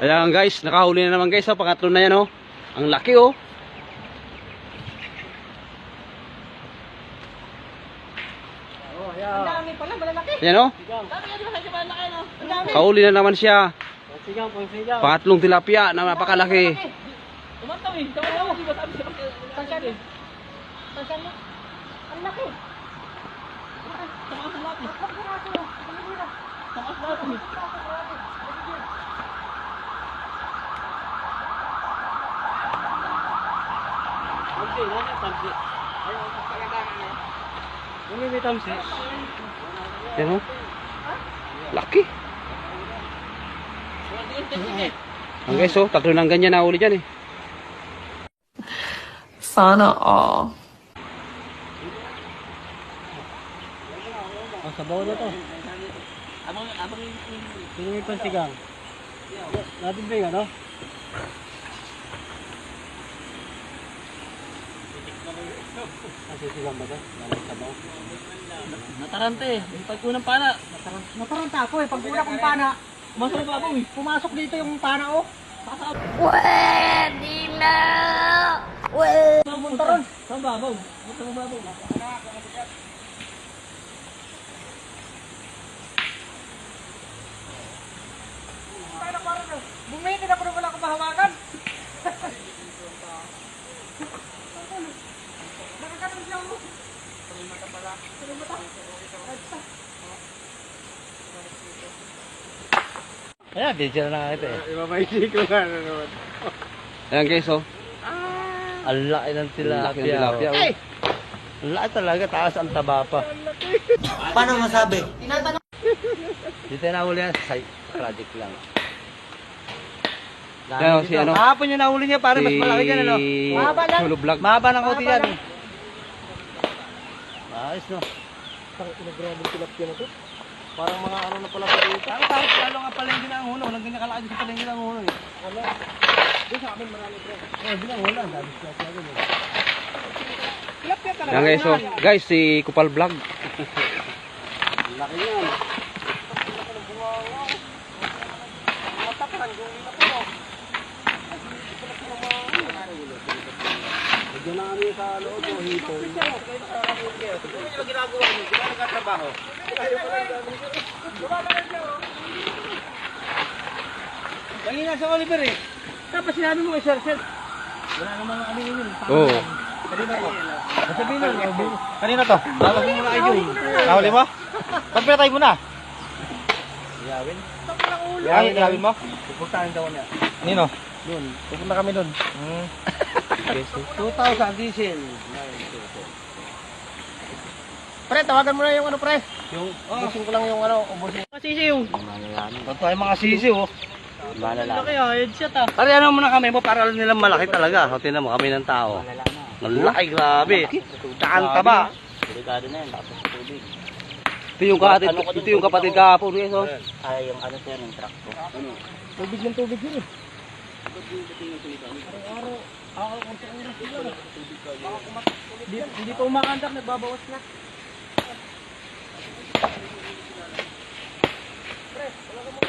Ayan guys, nakahuli na naman guys. Pangatlo na yan oh. Ang laki oh. Ang dami pala, malalaki. Ayan oh. Kahuli na naman siya. Pangatlong tilapia na napakalaki. Tumantaw eh. Tumantaw. Tansyan eh. Tansyan mo. Ang laki. Tamas na natin. Tamas na natin. Ayan oh. Laki. Ang guys oh, tatlo ng ganyan na huli dyan eh. Sana all. Sabaw na to. Abang yung pansigang. Natin ba yung ano? Pansigang ba to? Sabaw. Natarante eh. Yung pagkunang pana. Nataranta ako eh. Pagkuna kong pana. Masarap ako eh. Pumasok dito yung pana oh. Pwede na! Pwede! Pumunta ron. Saan babaw? Saan babaw? Bumili na pero wala akong mahawakan. Nakakaroon siya mo. Salimata pala. Salimata. Ayan, video na ito eh. Ibabaisi ko nga na naman. Ayan guys oh. Ang laki ng tilapia. Oh. Ang laki talaga, taas ang taba pa. Paano masabi? Dito na huli yan, sa project lang. Ayan oh, si ano. Kahapon yung nahuli niya, pare, mas malaki dyan, ano? Mahaba lang. Chulo vlog. Mahaba ng kuti yan eh. Ayos no. Grabe tilapia na to. Parang mga ano na pala sa dito. Parang lalo nga palengke na ang huno. Walang ganyan kalaki sa palengke na ang huno eh. Ano? Doon sa amin marami pre. Di lang wala. Sabi siya sa akin eh. Tilapia talaga. Ayan guys oh. Guys, si Kupal Vlog. Laki yan. Diyan na kami sa loob o hito. Ano yung ginagawa niyo? Di ba nagkatrabaho? Lagi nga sa Oliver eh. Tapos sinabi mo sir. Wala naman ang kami yun. Oo. Kanina to. Sabihin lang. Kanina to. Tapos mo na kayo. Nahuli mo? Pagpatay mo na. Iyawin? Iyawin mo? Pupuntahan daw niya. Nino? Doon. Pupunta kami doon. 2,000 diesel. Pre, tawagan mo na yung ano pre. Yung ubusin ko lang yung ano, ubusin. Sisi yung. Totoo ay mga sisi oh. Malala. Laki ah, headshot ah. Pare ano muna kami mo para nilang malaki talaga. So tingnan mo kami ng tao. Malaki grabe. Taan taba. Delikado na yan, tapos tubig. Ito yung kapatid kahapon guys oh. Ay yung ano sir, yung truck ko. Tubig ng tubig yun eh. Araw-araw. Ako kung sa oras sila. Hindi pa umakandak, nagbabawas na. Pre, wala ka mo.